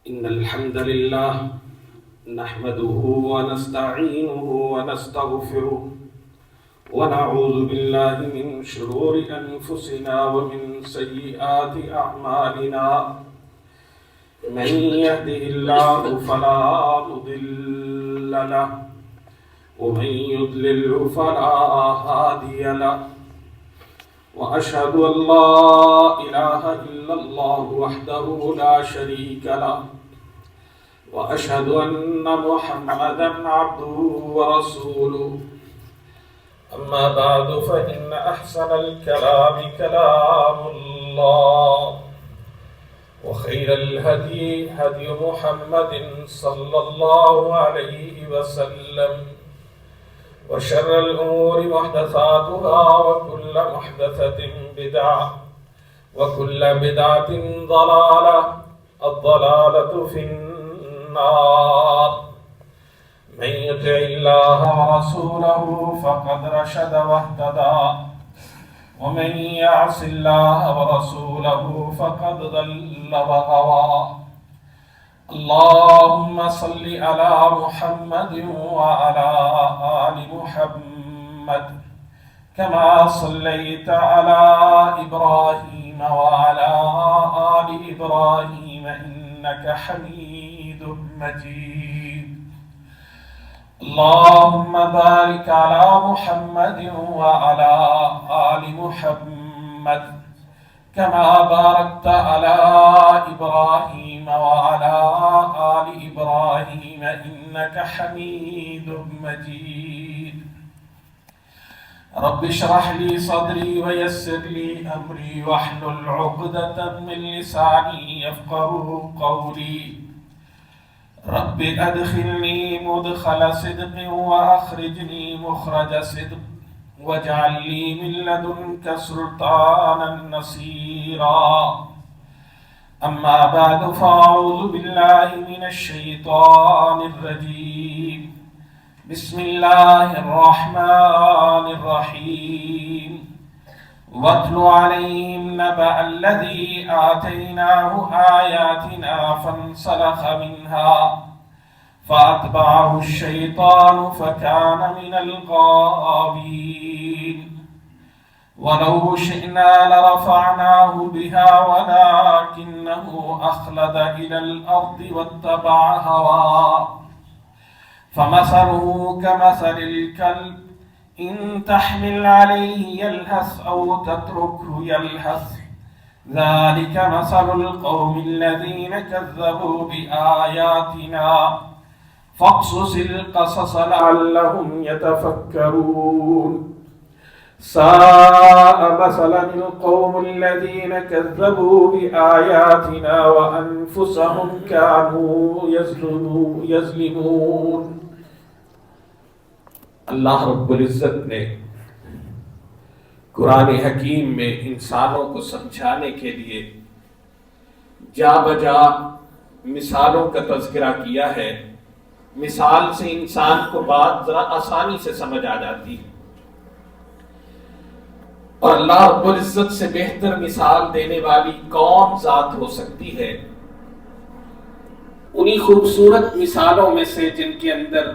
إن الحمد لله نحمده ونستعينه ونستغفره ونعوذ بالله من شرور أنفسنا ومن سيئات أعمالنا من يهده الله فلا مضل له ومن يضلل فلا هادي له وأشهد أن لا إله إلا الله وحده لا شريك له وأشهد أن محمدا عبده ورسوله أما بعد فإن أحسن الكلام كلام الله وخير الهدي هدي محمد صلى الله عليه وسلم وشر الأمور محدثاتها وكل محدثة بدعة وكل بدعة ضلالة الضلالة في النار من يطع الله ورسوله فقد رشد واهتدى ومن يعص الله ورسوله فقد ضل وغوى اللهم صل على محمد وعلى آل محمد كما صليت على إبراهيم وعلى آل إبراهيم إنك حميد مجيد اللهم بارك على محمد وعلى آل محمد كما باركت على إبراهيم وعلى آل إبراهيم إنك حميد مجيد رب اشرح لي صدري ويسر لي أمري واحلل عقدة من لساني يفقهوا قولي رب أدخلني مدخل صدق وأخرجني مخرج صدق واجعل لي من لدنك سلطانا نصيرا أما بعد فأعوذ بالله من الشيطان الرجيم بسم الله الرحمن الرحيم واتل عليهم نبأ الذي آتيناه آياتنا فانسلخ منها فأتبعه الشيطان فكان من الغاوين ولو شئنا لرفعناه بها ولكنه أخلد إلى الأرض واتبع هواه فمثله كمثل الكلب إن تحمل عليه يلهث أو تتركه يلهث ذلك مثل القوم الذين كذبوا بآياتنا فاقصص القصص لعلهم يتفكرون ساء مثلا القوم الذين كذبوا بآياتنا وأنفسهم كانوا يظلمون اللہ رب العزت نے قرآن حکیم میں انسانوں کو سمجھانے کے لیے جا بجا مثالوں کا تذکرہ کیا ہے۔ مثال سے انسان کو بات ذرا آسانی سے سمجھ آ جاتی ہے، اور اللہ رب العزت سے بہتر مثال دینے والی کون ذات ہو سکتی ہے؟ انہی خوبصورت مثالوں میں سے جن کے اندر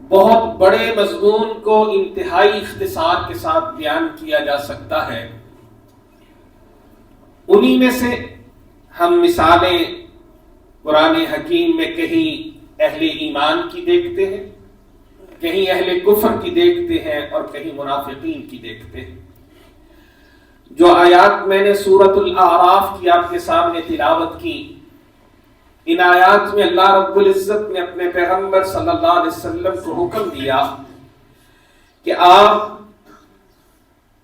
بہت بڑے مضمون کو انتہائی اختصار کے ساتھ بیان کیا جا سکتا ہے، انہی میں سے ہم مثالیں قرآن حکیم میں کہیں اہل ایمان کی دیکھتے ہیں، کہیں اہل کفر کی دیکھتے ہیں، اور کہیں منافقین کی دیکھتے ہیں۔ جو آیات میں نے سورۃ الاعراف کی آپ کے سامنے تلاوت کی، ان آیات میں اللہ رب العزت نے اپنے پیغمبر صلی اللہ علیہ وسلم کو حکم دیا کہ آپ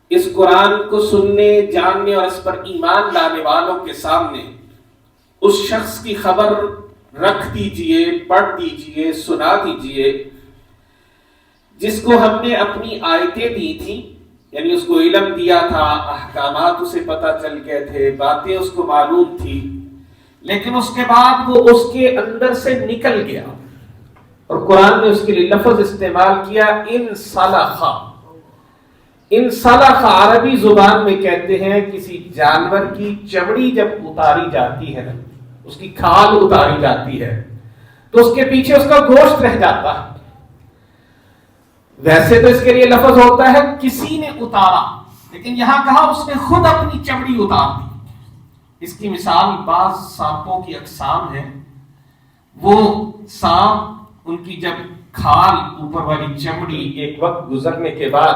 اس قرآن کو سننے، جاننے اور اس پر ایمان لانے والوں کے سامنے اس شخص کی خبر رکھ دیجئے، پڑھ دیجئے، سنا دیجئے جس کو ہم نے اپنی آیتیں دی تھیں، یعنی اس کو علم دیا تھا، احکامات اسے پتہ چل گئے تھے، باتیں اس کو معلوم تھی، لیکن اس کے بعد وہ اس کے اندر سے نکل گیا، اور قرآن نے اس کے لیے لفظ استعمال کیا انسلخ۔ انسلخ عربی زبان میں کہتے ہیں کسی جانور کی چمڑی جب اتاری جاتی ہے نا، اس کی کھال اتاری جاتی ہے تو اس کے پیچھے اس کا گوشت رہ جاتا ہے. ویسے تو اس کے لیے لفظ ہوتا ہے کسی نے اتارا، لیکن یہاں کہا اس نے خود اپنی چمڑی اتار دی. اس کی مثال بعض سانپوں کی اقسام ہے. وہ سانپ، ان کی جب کھال اوپر والی چمڑی ایک وقت گزرنے کے بعد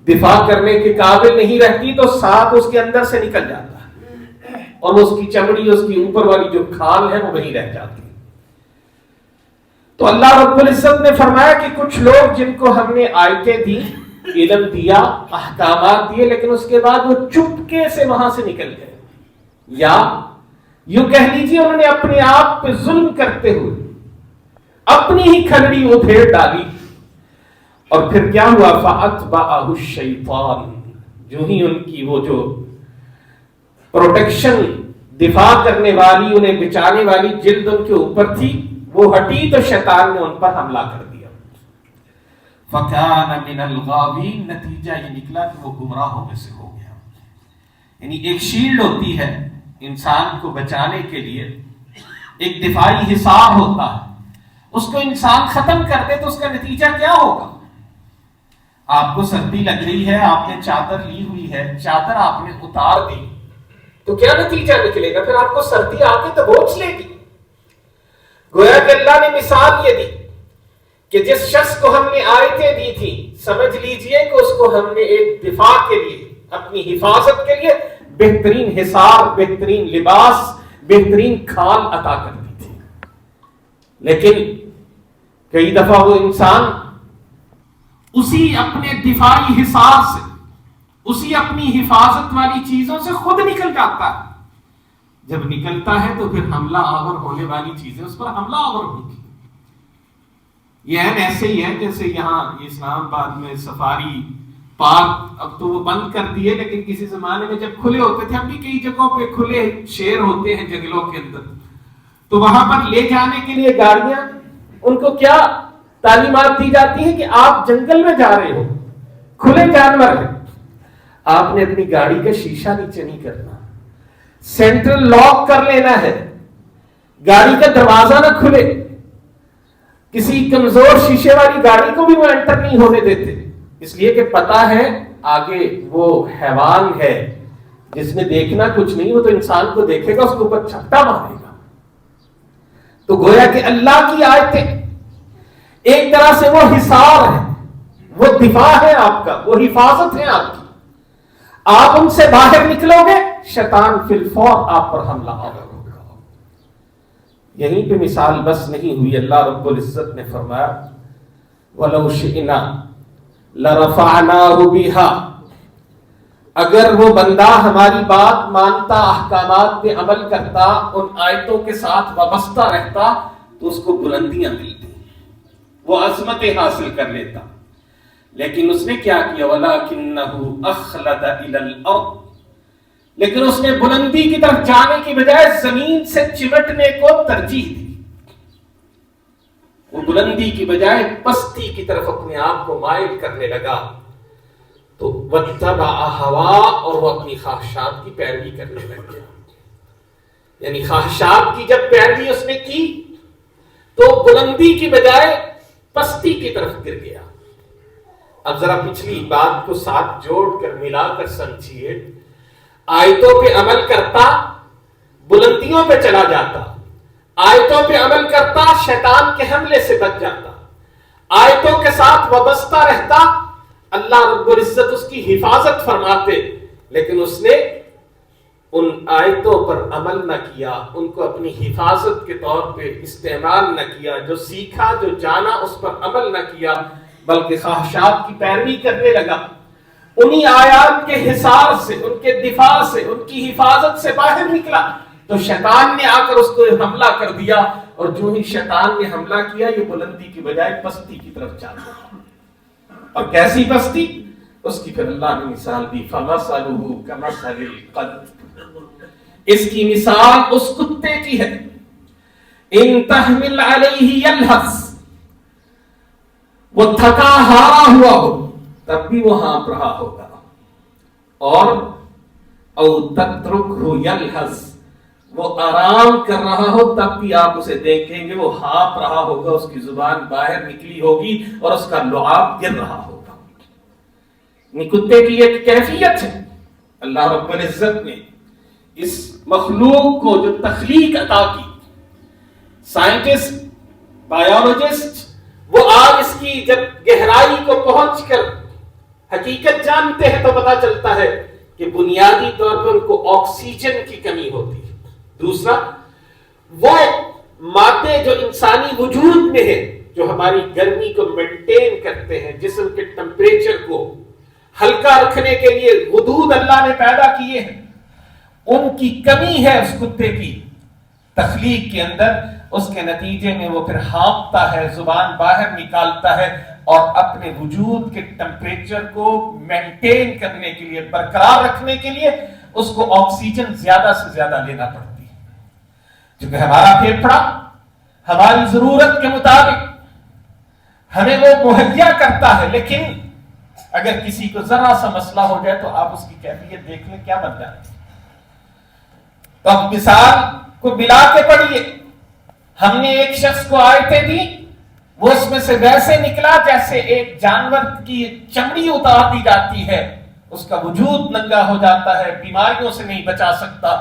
دفاع کرنے کے قابل نہیں رہتی تو سانپ اس کے اندر سے نکل جاتا ہے اور اس کی چمڑی، اس کی اوپر والی جو کھال ہے وہ وہیں رہ جاتی ہے. تو اللہ رب العزت نے فرمایا کہ کچھ لوگ جن کو ہم نے آیتیں دی، علم دیا، احکامات دیے، لیکن اس کے بعد وہ چپکے سے وہاں سے نکل گئے، یا یوں کہہ لیجیے انہوں نے اپنے آپ پہ ظلم کرتے ہوئے اپنی ہی کھلڑی وہ پھیر ڈالی. اور پھر کیا ہوا؟ فَأَتْبَعَهُ الشَّيْطَانُ، جو ہی ان کی وہ جو پروٹیکشن، دفاع کرنے والی، انہیں بچانے والی جلد ان کے اوپر تھی، وہ ہٹی تو شیطان نے ان پر حملہ کر دیا. فَكَانَ مِنَ الْغَاوِينَ، نتیجہ یہ نکلا کہ وہ گمراہوں میں سے ہو گیا. یعنی ایک شیلڈ ہوتی ہے انسان کو بچانے کے لیے، ایک دفاعی حصار ہوتا ہے، اس کو انسان ختم کر دے تو اس کا نتیجہ کیا ہوگا؟ آپ کو سردی لگ رہی ہے، آپ نے چادر لی ہوئی ہے، چادر آپ نے اتار دی تو کیا نتیجہ نکلے گا؟ پھر آپ کو سردی آ کے تو بوجھ لے گی. گویا کہ اللہ نے مثال یہ دی کہ جس شخص کو ہم نے آیتیں دی تھی، سمجھ لیجئے کہ اس کو ہم نے ایک دفاع کے لیے، اپنی حفاظت کے لیے بہترین حصار، بہترین لباس، بہترین کھال عطا کر دی تھی. لیکن کئی دفعہ وہ انسان اسی اپنے دفاعی حصار سے، اسی اپنی حفاظت والی چیزوں سے خود نکل جاتا ہے. جب نکلتا ہے تو پھر حملہ آور ہونے والی چیزیں اس پر حملہ آور ہوتی. یہ ایسے ہی ہے جیسے یہاں اسلام آباد میں سفاری پارک، اب تو وہ بند کر دیے، لیکن کسی زمانے میں جب کھلے ہوتے تھے، اب بھی کئی جگہوں پہ کھلے شیر ہوتے ہیں جنگلوں کے اندر، تو وہاں پر لے جانے کے لیے گاڑیاں، ان کو کیا تعلیمات دی جاتی ہیں کہ آپ جنگل میں جا رہے ہو، کھلے جانور ہیں، آپ نے اپنی گاڑی کا شیشہ نیچے نہیں کرنا، سینٹرل لاک کر لینا ہے، گاڑی کا دروازہ نہ کھلے. کسی کمزور شیشے والی گاڑی کو بھی وہ انٹر نہیں ہونے دیتے، اس لیے کہ پتا ہے آگے وہ حیوان ہے جس نے دیکھنا کچھ نہیں، وہ تو انسان کو دیکھے گا، اس کے اوپر چھپٹا مارے گا. تو گویا کہ اللہ کی آیتیں ایک طرح سے وہ حصار ہے، وہ دفاع ہے آپ کا، وہ حفاظت ہے آپ کی. آپ ان سے باہر نکلو گے، شیطان فی الفور آپ پر حملہ آور ہوگا. یہیں پہ مثال بس نہیں ہوئی، اللہ رب العزت نے فرمایا وَلَوْ شِئْنَا لَرَفَعْنَاهُ بِهَا، اگر وہ بندہ ہماری بات مانتا، احکامات پہ عمل کرتا، ان آیتوں کے ساتھ وابستہ رہتا تو اس کو بلندیاں ملتی، وہ عظمتیں حاصل کر لیتا. لیکن اس نے کیا کیا؟ وَلَكِنَّهُ أَخْلَدَ إِلَى الْأَرْضِ، لیکن اس نے بلندی کی طرف جانے کی بجائے زمین سے چمٹنے کو ترجیح دی. وہ بلندی کی بجائے پستی کی طرف اپنے آپ کو مائل کرنے لگا. تو وَاتَّبَعَ هَوَاهُ، اور وہ اپنی خواہشات کی پیروی کرنے لگ گیا. یعنی خواہشات کی جب پیروی اس نے کی تو بلندی کی بجائے پستی کی طرف گر گیا. اب ذرا پچھلی بات کو ساتھ جوڑ کر ملا کر سمجھیے. آیتوں پہ عمل کرتا، بلندیوں پہ چلا جاتا، آیتوں پہ عمل کرتا، شیطان کے حملے سے بچ جاتا، آیتوں کے ساتھ وابستہ رہتا، اللہ رب العزت اس کی حفاظت فرماتے. لیکن اس نے ان آیتوں پر عمل نہ کیا، ان کو اپنی حفاظت کے طور پہ استعمال نہ کیا، جو سیکھا، جو جانا، اس پر عمل نہ کیا، بلکہ خواہشات کی پیروی کرنے لگا. انہی آیات کے حصار سے، ان کے دفاع سے، ان کی حفاظت سے باہر نکلا تو شیطان نے آ کر اس کو حملہ کر دیا. اور جو ہی شیطان نے حملہ کیا، یہ بلندی کی بجائے پستی کی طرف چلا. اور کیسی پستی؟ اس کی پھر اللہ نے مثال دی، فَمَثَلُهُ كَمَثَلِ الْقَلْبِ، اس کی مثال اس کتے کی ہے. إِن تَحْمِلْ عَلَيْهِ يَلْهَثْ، وہ تھکا ہارا ہوا ہو تب بھی وہ ہانپ رہا ہوگا، اور او تترکہ یلہث، وہ آرام کر رہا ہو تب بھی آپ اسے دیکھیں گے وہ ہانپ رہا ہوگا، اس کی زبان باہر نکلی ہوگی اور اس کا لعاب گر رہا ہوگا۔ کتے کی ایک کیفیت ہے۔ اللہ رب العزت نے اس مخلوق کو جو تخلیق عطا کی، سائنٹسٹ، بایولوجسٹ، وہ آج اس کی جب گہرائی کو پہنچ کر حقیقت جانتے ہیں تو پتا چلتا ہے کہ بنیادی طور پر ان کو آکسیجن کی کمی ہوتی ہے۔ دوسرا، وہ مادے جو انسانی وجود میں ہے، جو ہماری گرمی کو مینٹین کرتے ہیں، جسم کے ٹمپریچر کو ہلکا رکھنے کے لیے غدود اللہ نے پیدا کیے ہیں، ان کی کمی ہے اس کتے کی تخلیق کے اندر۔ اس کے نتیجے میں وہ پھر ہانپتا ہے، زبان باہر نکالتا ہے اور اپنے وجود کے ٹمپریچر کو مینٹین کرنے کے لیے، برقرار رکھنے کے لیے اس کو آکسیجن زیادہ سے زیادہ لینا پڑتی ہے۔ کیونکہ ہمارا پھیپھڑا ہماری ضرورت کے مطابق ہمیں وہ مہیا کرتا ہے، لیکن اگر کسی کو ذرا سا مسئلہ ہو جائے تو آپ اس کی کیفیت دیکھ لیں کیا بن جاتی ہے۔ تو اب مثال کو ملا کے پڑھیے۔ ہم نے ایک شخص کو آیتیں دی، وہ اس میں سے ویسے نکلا جیسے ایک جانور کی چمڑی اتار دی جاتی ہے، اس کا وجود ننگا ہو جاتا ہے، بیماریوں سے نہیں بچا سکتا۔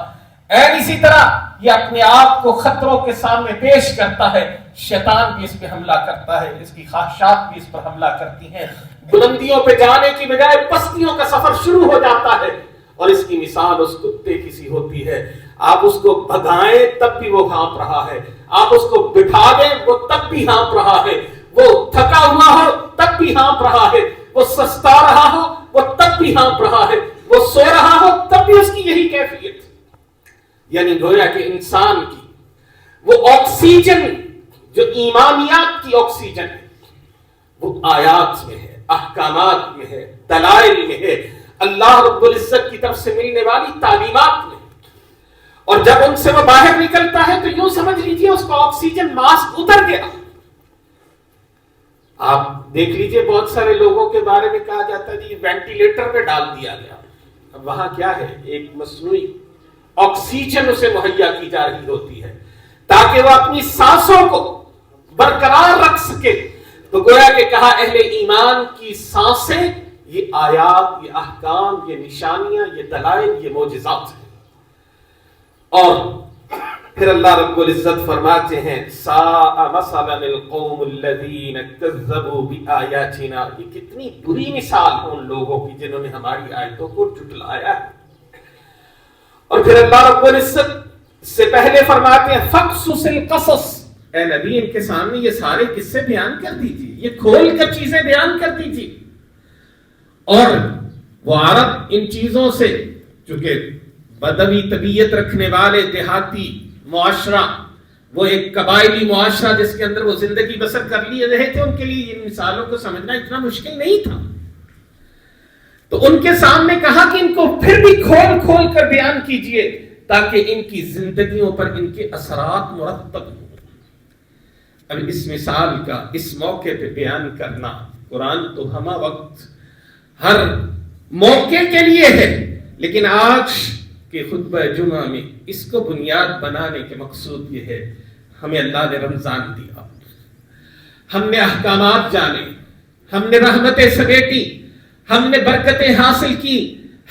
اسی طرح یہ اپنے آپ کو خطروں کے سامنے پیش کرتا ہے۔ شیطان بھی اس پہ حملہ کرتا ہے، اس کی خواہشات بھی اس پر حملہ کرتی ہیں۔ بلندیوں پہ جانے کی بجائے پستیوں کا سفر شروع ہو جاتا ہے، اور اس کی مثال اس کتے کی سی ہوتی ہے۔ آپ اس کو بھگائیں تب بھی وہ ہانپ رہا ہے، آپ اس کو بٹھا دیں وہ تب بھی ہانپ رہا ہے، وہ تھکا ہوا ہو تب بھی ہانپ رہا ہے، وہ سستا رہا ہو وہ تب بھی ہانپ رہا ہے، وہ سو رہا ہو تب بھی اس کی یہی کیفیت۔ یعنی گویا کہ انسان کی وہ آکسیجن جو ایمانیات کی آکسیجن ہے، وہ آیات میں ہے، احکامات میں ہے، دلائل میں ہے، اللہ رب العزت کی طرف سے ملنے والی تعلیمات میں۔ اور جب ان سے وہ باہر نکلتا ہے تو یوں سمجھ لیجئے اس کا آکسیجن ماسک اتر گیا۔ آپ دیکھ لیجئے بہت سارے لوگوں کے بارے میں کہا جاتا ہے جی وینٹیلیٹر پہ ڈال دیا گیا۔ اب وہاں کیا ہے، ایک مصنوعی آکسیجن اسے مہیا کی جا رہی ہوتی ہے تاکہ وہ اپنی سانسوں کو برقرار رکھ سکے۔ تو گویا کہ کہا اہل ایمان کی سانسیں یہ آیات، یہ احکام، یہ نشانیاں، یہ دلائل، یہ معجزات ہیں۔ اور پھر اللہ رب العزت فرماتے ہیں ساء مثلا القوم الذین کذبوا بآیاتنا، یہ کتنی بری مثال ہے ان لوگوں کی جنہوں نے ہماری آیتوں کو جھٹلایا ہے۔ اور پھر اللہ رب العزت سے پہلے فرماتے ہیں فقصص القصص، اے نبی ان کے سامنے یہ سارے قصے بیان کر دیجیے، یہ کھول کر چیزیں بیان کر دیجیے۔ اور وہ عرب ان چیزوں سے، چونکہ بدوی طبیعت رکھنے والے دیہاتی معاشرہ، وہ ایک قبائلی معاشرہ جس کے اندر وہ زندگی بسر کر لیے رہے تھے، ان کے لیے ان مثالوں کو سمجھنا اتنا مشکل نہیں تھا۔ تو ان کے سامنے کہا کہ ان کو پھر بھی کھول کھول کر بیان کیجئے تاکہ ان کی زندگیوں پر ان کے اثرات مرتب ہوں۔ اب اس مثال کا اس موقع پہ بیان کرنا، قرآن تو ہمہ وقت ہر موقع کے لیے ہے، لیکن آج کے خطبہ جمعہ میں اس کو بنیاد بنانے کے مقصود یہ ہے، ہمیں اللہ نے رمضان دیا، ہم نے احکامات جانے، ہم نے رحمتیں سمیٹی، ہم نے برکتیں حاصل کی،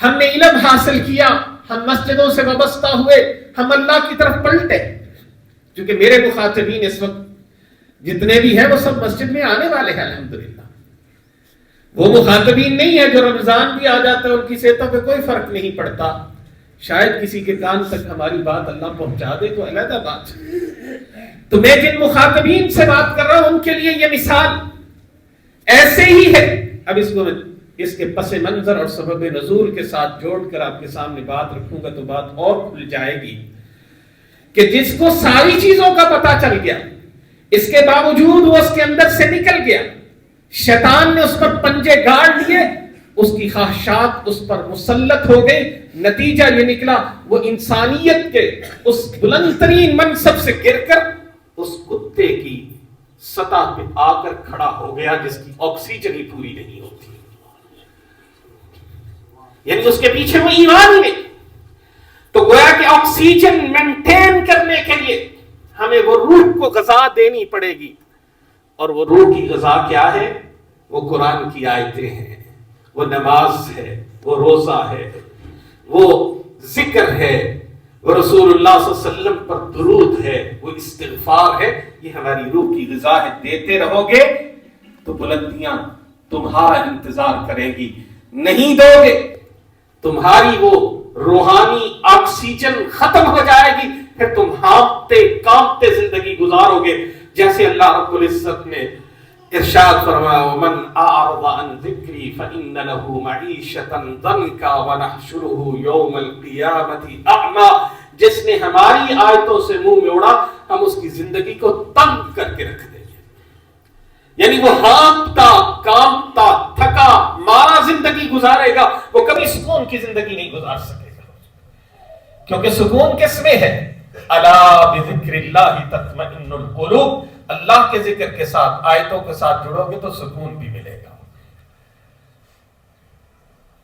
ہم نے علم حاصل کیا، ہم مسجدوں سے وابستہ ہوئے، ہم اللہ کی طرف پلٹے۔ کیونکہ میرے مخاطبین اس وقت جتنے بھی ہیں وہ سب مسجد میں آنے والے ہیں الحمدللہ۔ وہ مخاطبین نہیں ہے جو رمضان بھی آ جاتا ہے ان کی صحتوں پہ کوئی فرق نہیں پڑتا، شاید کسی کے کان تک ہماری بات اللہ پہنچا دے تو علیحدہ بات۔ تو میں جن مخاطبین سے بات کر رہا ہوں ان کے لیے یہ مثال ایسے ہی ہے۔ اب اس کو اس کے پس منظر اور سبب نزول کے ساتھ جوڑ کر آپ کے سامنے بات رکھوں گا تو بات اور کھل جائے گی کہ جس کو ساری چیزوں کا پتہ چل گیا، اس کے باوجود وہ اس کے اندر سے نکل گیا، شیطان نے اس پر پنجے گاڑ لیے، اس کی خواہشات اس پر مسلط ہو گئی، نتیجہ یہ نکلا وہ انسانیت کے اس بلند ترین منصب سے گر کر اس کتے کی سطح پہ آ کر کھڑا ہو گیا جس کی آکسیجن ہی پوری نہیں ہوتی، یعنی اس کے پیچھے وہ ایمان ہی نہیں۔ تو گویا کہ آکسیجن مینٹین کرنے کے لیے ہمیں وہ روح کو غذا دینی پڑے گی، اور وہ روح کی غذا کیا ہے؟ وہ قرآن کی آیتیں ہیں، وہ نماز ہے، وہ روزہ ہے، وہ ذکر ہے، وہ رسول اللہ صلی اللہ علیہ وسلم پر درود ہے، وہ استغفار ہے. یہ ہماری روح کی غذا ہے. دیتے رہو گے تو بلندیاں تمہارا انتظار کریں گی. نہیں دو گے تمہاری وہ روحانی آکسیجن ختم ہو جائے گی، پھر تم ہانپتے کانپتے زندگی گزارو گے. جیسے اللہ رب العزت نے ارشاد فرمایا ومن اعرض عن ذکری فإن له معیشۃ ضنکا ونحشره یوم القیامۃ اعمی. جس نے ہماری آیتوں سے منہ موڑا ہم اس کی زندگی کو تنگ کر کے رکھ دیں گے. یعنی وہ ہانپتا کانپتا تھکا مارا زندگی گزارے گا، وہ کبھی سکون کی زندگی نہیں گزار سکے گا. کیونکہ سکون کس میں ہے؟ الا بذکر اللہ تطمئن القلوب. اللہ کے ذکر کے ساتھ آیتوں کے ساتھ جڑو گے تو سکون بھی ملے گا.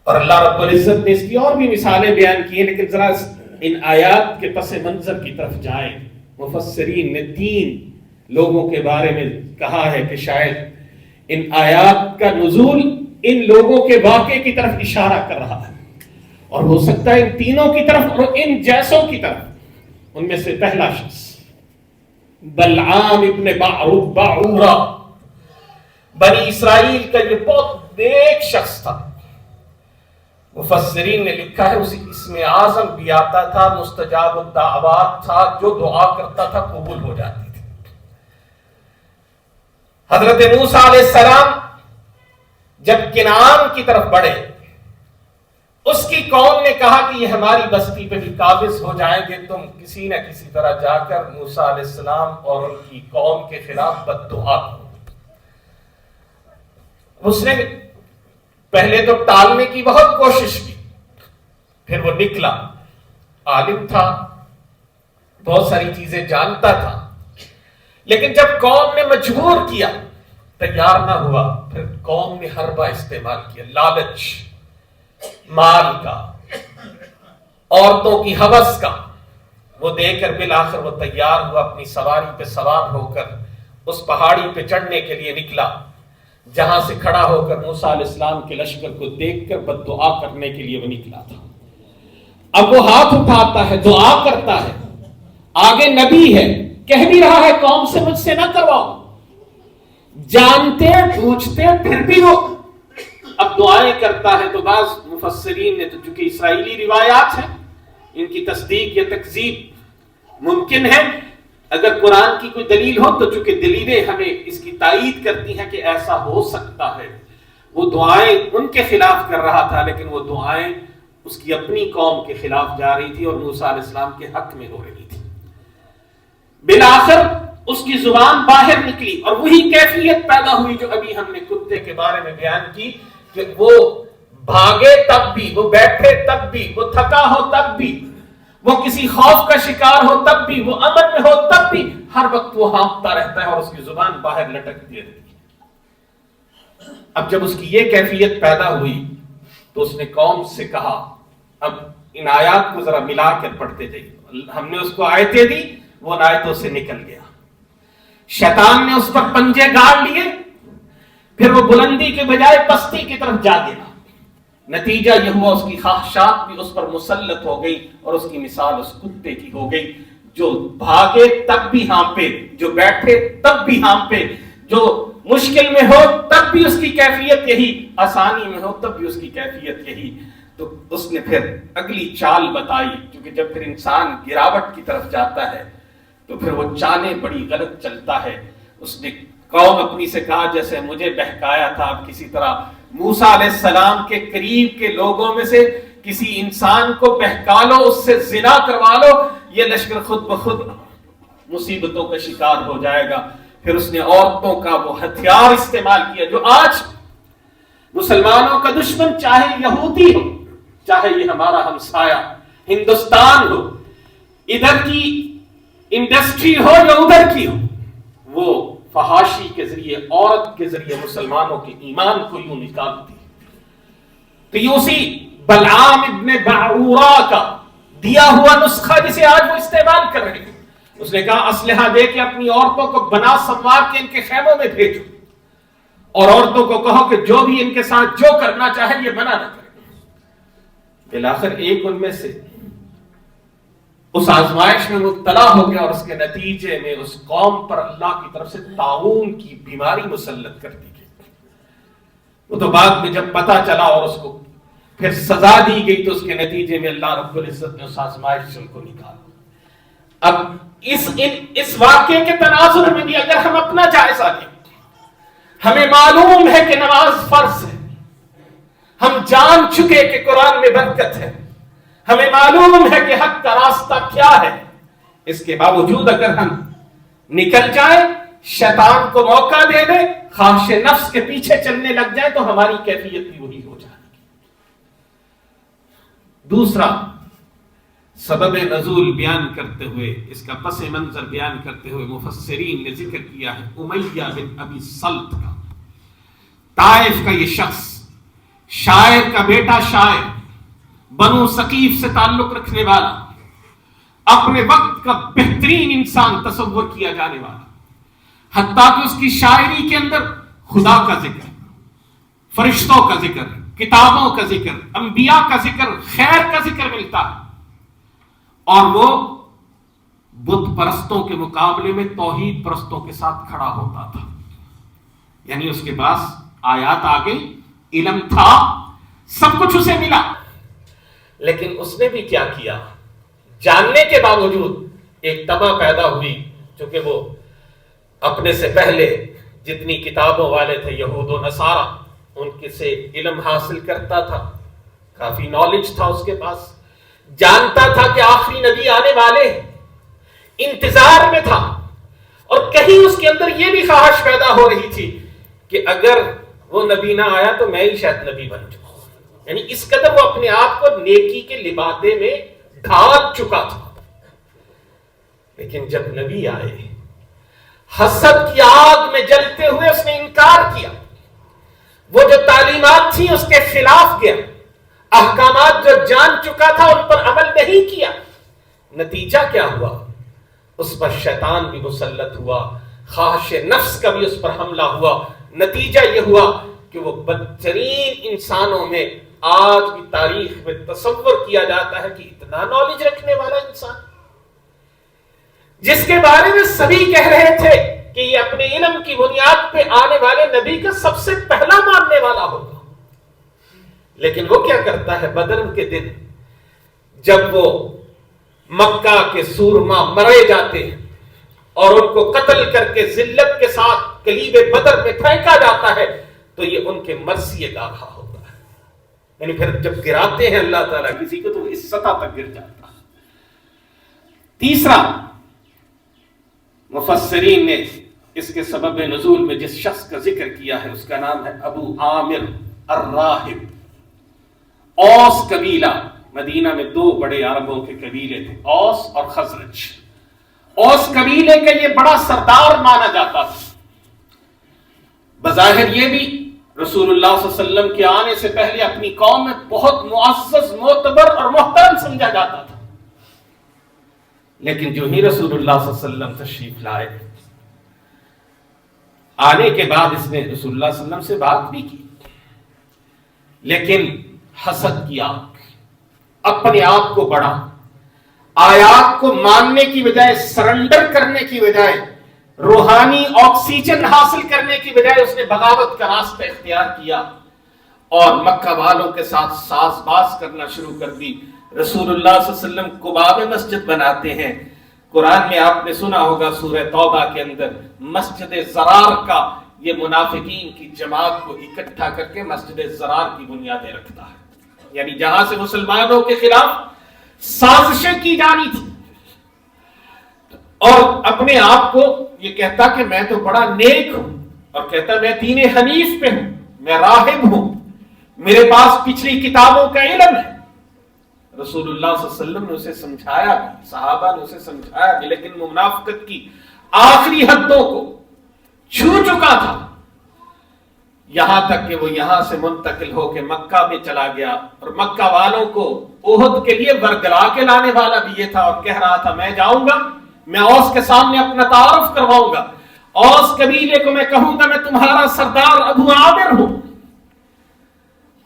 اور اللہ رب العزت نے اس کی اور بھی مثالیں بیان کی ہیں، لیکن ذرا ان آیات کے پس منظر کی طرف جائیں. مفسرین نے 3 لوگوں کے بارے میں کہا ہے کہ شاید ان آیات کا نزول ان لوگوں کے واقعے کی طرف اشارہ کر رہا ہے، اور ہو سکتا ہے ان تینوں کی طرف اور ان جیسوں کی طرف. ان میں سے پہلا شخص بلعام ابن باعورہ، بنی اسرائیل کا یہ بہت نیک شخص تھا. مفسرین نے لکھا ہے اسے اسم اعظم بھی آتا تھا، مستجاب الدعوات تھا، جو دعا کرتا تھا قبول ہو جاتی تھی. حضرت موسیٰ علیہ السلام جب کنعان کی طرف بڑھے، اس کی قوم نے کہا کہ یہ ہماری بستی پہ بھی قابض ہو جائیں گے، تم کسی نہ کسی طرح جا کر موسیٰ علیہ السلام اور ان کی قوم کے خلاف بد دعا کرو. اس نے پہلے تو ٹالنے کی بہت کوشش کی، پھر وہ نکلا. عالم تھا، بہت ساری چیزیں جانتا تھا، لیکن جب قوم نے مجبور کیا تیار نہ ہوا. پھر قوم نے حربہ استعمال کیا، لالچ، مال کا، عورتوں کی ہوس کا. وہ دے کر بالآخر وہ تیار ہوا، اپنی سواری پہ سوار ہو کر اس پہاڑی پہ چڑھنے کے لیے نکلا، جہاں سے کھڑا ہو کر موسیٰ علیہ السلام کے لشکر کو دیکھ کر بد دعا کرنے کے لیے وہ نکلا تھا. اب وہ ہاتھ اٹھاتا ہے، دعا کرتا ہے، آگے نبی ہے، کہہ بھی رہا ہے قوم سے مجھ سے نہ کرواؤ. جانتے پوچھتے پھر بھی وہ اب دعائیں کرتا ہے. تو بعض مفسرین نے تو چونکہ اسرائیلی روایات ہیں، ان کی تصدیق یا تکذیب ممکن ہے. اگر قرآن کی کوئی دلیل ہو تو چونکہ دلیلیں ہمیں اس کی تائید کرتی ہیں کہ ایسا ہو سکتا ہے. وہ دعائیں ان کے خلاف کر رہا تھا، لیکن وہ دعائیں اس کی اپنی قوم کے خلاف جا رہی تھی اور موسیٰ علیہ السلام کے حق میں ہو رہی تھی. بالآخر اس کی زبان باہر نکلی اور وہی کیفیت پیدا ہوئی جو ابھی ہم نے کتے کے بارے میں بیان کی، کہ وہ بھاگے تب بھی، وہ بیٹھے تب بھی، وہ تھکا ہو تب بھی، وہ کسی خوف کا شکار ہو تب بھی، وہ امن میں ہو تب بھی، ہر وقت وہ ہانپتا رہتا ہے اور اس کی زبان باہر لٹکتی رہتی ہے. اب جب اس کی یہ کیفیت پیدا ہوئی تو اس نے قوم سے کہا اب ان آیات کو ذرا ملا کر پڑھتے جائیے. ہم نے اس کو آیتیں دی، وہ ان آیتوں سے نکل گیا. شیطان نے اس پر پنجے گاڑ لیے، پھر وہ بلندی کے بجائے پستی کی طرف جا گیا. نتیجہ یہ ہوا اس کی خواہشات بھی اس پر مسلط ہو گئی اور اس کی مثال اس کتے کی ہو گئی جو بھاگے تب بھی ہانپے، جو بیٹھے تب بھی ہانپے، جو مشکل میں ہو تب بھی اس کی کیفیت یہی، آسانی میں ہو تب بھی اس کی کیفیت یہی. تو اس نے پھر اگلی چال بتائی، کیونکہ جب پھر انسان گراوٹ کی طرف جاتا ہے تو پھر وہ چالیں بڑی غلط چلتا ہے. اس نے قوم اپنی سے کہا جیسے مجھے بہکایا تھا، اب کسی طرح موسیٰ علیہ السلام کے قریب کے لوگوں میں سے کسی انسان کو بہکا لو، اس سے زنا کروا لو، یہ لشکر خود بخود مصیبتوں کا شکار ہو جائے گا. پھر اس نے عورتوں کا وہ ہتھیار استعمال کیا جو آج مسلمانوں کا دشمن، چاہے یہودی ہو، چاہے یہ ہمارا ہمسایہ ہندوستان ہو، ادھر کی انڈسٹری ہو یا ادھر کی ہو، وہ فحاشی کے ذریعے، عورت کے ذریعے مسلمانوں کے ایمان کو یوں نکالتی. تو یہ اسی بلعام ابن باعورہ کا دیا ہوا نسخہ جسے آج وہ استعمال کر رہے ہیں. اس نے کہا اسلحہ دے کے اپنی عورتوں کو بنا سنوار کے ان کے خیموں میں بھیجو اور عورتوں کو کہو کہ جو بھی ان کے ساتھ جو کرنا چاہے یہ منع نہ کرے. بالآخر ایک ان میں سے اس آزمائش میں مبتلا ہو گیا اور اس کے نتیجے میں اس قوم پر اللہ کی طرف سے طاعون کی بیماری مسلط کر دی گئی. وہ تو بعد میں جب پتا چلا اور اس کو پھر سزا دی گئی تو اس کے نتیجے میں اللہ رب العزت نے اس آزمائش سے ان کو نکالا. اب اس واقعے کے تناظر میں بھی اگر ہم اپنا جائزہ لیں, ہمیں معلوم ہے کہ نماز فرض ہے, ہم جان چکے کہ قرآن میں برکت ہے, ہمیں معلوم ہے کہ حق کا راستہ کیا ہے, اس کے باوجود اگر ہم نکل جائیں, شیطان کو موقع دے دیں, خواہش نفس کے پیچھے چلنے لگ جائیں تو ہماری کیفیت بھی وہی ہو جائے گی. دوسرا سبب نزول بیان کرتے ہوئے, اس کا پس منظر بیان کرتے ہوئے مفسرین نے ذکر کیا ہے امیہ بن ابی سلط کا. طائف کا یہ شخص, شاعر کا بیٹا شاعر, بنو ثقیف سے تعلق رکھنے والا, اپنے وقت کا بہترین انسان تصور کیا جانے والا, حتیٰ کہ اس کی شاعری کے اندر خدا کا ذکر, فرشتوں کا ذکر, کتابوں کا ذکر, انبیاء کا ذکر, خیر کا ذکر ملتا ہے. اور وہ بت پرستوں کے مقابلے میں توحید پرستوں کے ساتھ کھڑا ہوتا تھا. یعنی اس کے پاس آیات آ گئی, علم تھا, سب کچھ اسے ملا, لیکن اس نے بھی کیا کیا, جاننے کے باوجود ایک تما پیدا ہوئی, چونکہ وہ اپنے سے پہلے جتنی کتابوں والے تھے یہود و نصارہ, ان کے سے علم حاصل کرتا تھا, کافی نالج تھا اس کے پاس, جانتا تھا کہ آخری نبی آنے والے, انتظار میں تھا, اور کہیں اس کے اندر یہ بھی خواہش پیدا ہو رہی تھی کہ اگر وہ نبی نہ آیا تو میں ہی شاید نبی بن جاؤں. یعنی اس قدر وہ اپنے آپ کو نیکی کے لبادے میں ڈھانپ چکا تھا. لیکن جب نبی آئے, حسد کی آگ میں جلتے ہوئے اس نے انکار کیا, وہ جو تعلیمات تھی اس کے خلاف گیا, احکامات جو جان چکا تھا ان پر عمل نہیں کیا. نتیجہ کیا ہوا, اس پر شیطان بھی مسلط ہوا, خواہش نفس کا بھی اس پر حملہ ہوا. نتیجہ یہ ہوا کہ وہ بدترین انسانوں میں آج بھی تاریخ میں تصور کیا جاتا ہے کہ اتنا نالج رکھنے والا انسان, جس کے بارے میں سبھی کہہ رہے تھے کہ یہ اپنے علم کی بنیاد پہ آنے والے نبی کا سب سے پہلا ماننے والا ہوگا. لیکن وہ کیا کرتا ہے, بدر کے دن جب وہ مکہ کے سورما مرے جاتے ہیں اور ان کو قتل کر کے ذلت کے ساتھ کلیب بدر میں پھینکا جاتا ہے, تو یہ ان کے مرثیے گاہا ہوتا ہے. یعنی پھر جب گراتے ہیں اللہ تعالیٰ کسی کو تو اس سطح تک گر جاتا ہے. تیسرا, مفسرین نے اس کے سبب نزول میں جس شخص کا ذکر کیا ہے اس کا نام ہے ابو عامر الراہب. اوس قبیلہ, مدینہ میں دو بڑے عربوں کے قبیلے تھے, اوس اور خزرج. اوس قبیلے کا یہ بڑا سردار مانا جاتا تھا. بظاہر یہ بھی رسول اللہ صلی اللہ علیہ وسلم کے آنے سے پہلے اپنی قوم میں بہت معزز, معتبر اور محترم سمجھا جاتا تھا. لیکن جو ہی رسول اللہ صلی اللہ علیہ وسلم تشریف لائے, آنے کے بعد اس نے رسول اللہ صلی اللہ علیہ وسلم سے بات بھی کی, لیکن حسد کی آگ, اپنے آپ کو بڑا, آیات کو ماننے کی بجائے, سرنڈر کرنے کی بجائے, روحانی آکسیجن حاصل کرنے کی بجائے اس نے بغاوت کا راستہ اختیار کیا اور مکہ والوں کے ساتھ ساز باز کرنا شروع کر دی. رسول اللہ صلی اللہ علیہ وسلم قباء میں مسجد بناتے ہیں. قرآن میں آپ نے سنا ہوگا سورہ توبہ کے اندر مسجد زرار کا یہ منافقین کی جماعت کو اکٹھا کر کے مسجد زرار کی بنیادیں رکھتا ہے. یعنی جہاں سے مسلمانوں کے خلاف سازشیں کی جانی تھی, اور اپنے آپ کو یہ کہتا کہ میں تو بڑا نیک ہوں, اور کہتا میں دین حنیف پہ ہوں, میں راہب ہوں, میرے پاس پچھلی کتابوں کا علم ہے. رسول اللہ صلی اللہ علیہ وسلم نے اسے سمجھایا, صحابہ نے اسے سمجھایا, لیکن منافقت کی آخری حدوں کو چھو چکا تھا. یہاں تک کہ وہ یہاں سے منتقل ہو کے مکہ میں چلا گیا، اور مکہ والوں کو احد کے لیے برگلا کے لانے والا بھی یہ تھا، اور کہہ رہا تھا میں جاؤں گا، میں اوس کے سامنے اپنا تعارف کرواؤں گا، اوس قبیلے کو میں کہوں گا میں تمہارا سردار ابو عامر ہوں،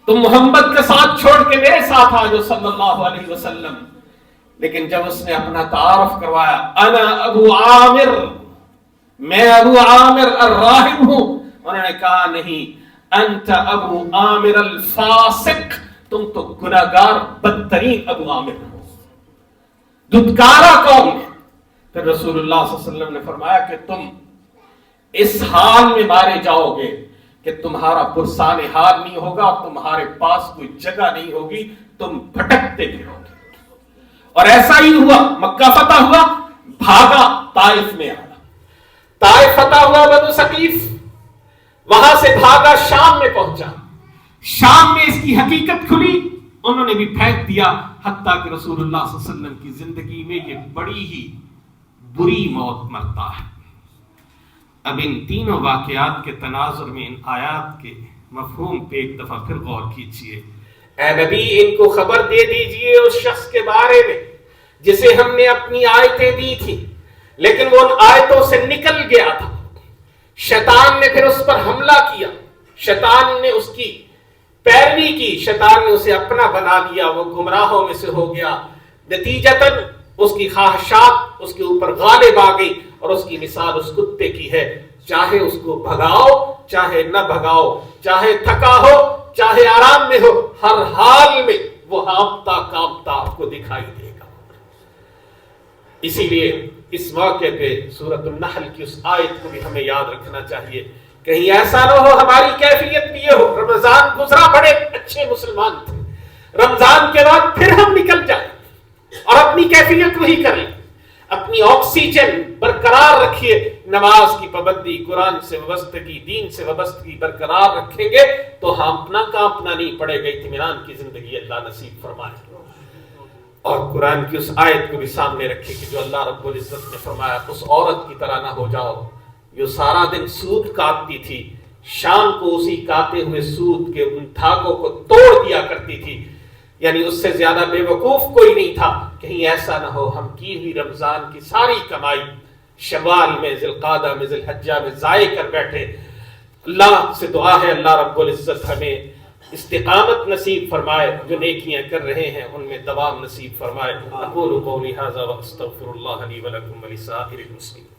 تم محمد کے ساتھ چھوڑ کے میرے ساتھ آ جو صلی اللہ علیہ وسلم۔ لیکن جب اس نے اپنا تعارف کروایا، انا ابو عامر، میں ابو عامر الراہب ہوں، انہوں نے کہا نہیں، انت ابو عامر الفاسق، تم تو گناہگار بدترین ابو عامر ہو، دھتکارا قوم ہے۔ پھر رسول اللہ صلی اللہ علیہ وسلم نے فرمایا کہ تم اس حال میں مارے جاؤ گے کہ تمہارا پرسان حال نہیں ہوگا، تمہارے پاس کوئی جگہ نہیں ہوگی، تم بھٹکتے پھرو گے۔ اور ایسا ہی ہوا، مکہ فتح ہوا، بھاگا طائف میں آیا، طائف فتح ہوا، بنو ثقیف، وہاں سے بھاگا شام میں پہنچا، شام میں اس کی حقیقت کھلی، انہوں نے بھی پھینک دیا، حتیٰ کہ رسول اللہ صلی اللہ علیہ وسلم کی زندگی میں یہ بڑی ہی بری موت مرتا ہے۔ اب ان تینوں واقعات کے تناظر میں ان آیات کے مفہوم پہ ایک دفعہ پھر غور کیجیے۔ اے نبی، ان کو خبر دے دیجئے اس شخص کے بارے میں جسے ہم نے اپنی آیتیں دی تھی، لیکن وہ ان آیتوں سے نکل گیا تھا، شیطان نے پھر اس پر حملہ کیا، شیطان نے اس کی پیروی کی، شیطان نے اسے اپنا بنا لیا، وہ گمراہوں میں سے ہو گیا، نتیجتاً اس کی خواہشات اس کے اوپر غالب آ گئی، اور اس کی مثال اس کتے کی ہے، چاہے اس کو بھگاؤ چاہے نہ بھگاؤ، چاہے تھکا ہو چاہے آرام میں ہو، ہر حال میں وہ ہانپتا کانپتا آپ کو دکھائی دے گا۔ اسی لیے اس موقع پہ سورۃ النحل کی اس آیت کو بھی ہمیں یاد رکھنا چاہیے، کہیں ایسا نہ ہو ہماری کیفیت بھی یہ ہو، رمضان گزرا، بڑے اچھے مسلمان تھے، رمضان کے بعد پھر ہم نکل جائیں اور اپنی کیفیت وہی کریں۔ اپنی آکسیجن برقرار رکھیے، نماز کی پابندی، قرآن سے وابستگی، دین سے وابستگی برقرار رکھیں گے تو ہانپنا کانپنا نہیں پڑے گا، اطمینان کی زندگی اللہ نصیب فرمائے۔ اور قرآن کی اس آیت کو بھی سامنے رکھے کہ جو اللہ رب العزت نے فرمایا اس عورت کی طرح نہ ہو جاؤ جو سارا دن سود کاٹتی تھی، شام کو اسی کاتے ہوئے سود کے ان دھاگوں کو توڑ دیا کرتی تھی، یعنی اس سے زیادہ بے وقوف کوئی نہیں تھا۔ کہیں ایسا نہ ہو ہم کی ہوئی رمضان کی ساری کمائی شوال میں، ذی القعدہ میں، ذی الحجہ میں ضائع کر بیٹھے۔ اللہ سے دعا ہے اللہ رب العزت ہمیں استقامت نصیب فرمائے، جو نیکیاں کر رہے ہیں ان میں دوام نصیب فرمائے۔ اقول قولی ھذا واستغفر اللہ لی ولکم ولسائر المسلمین۔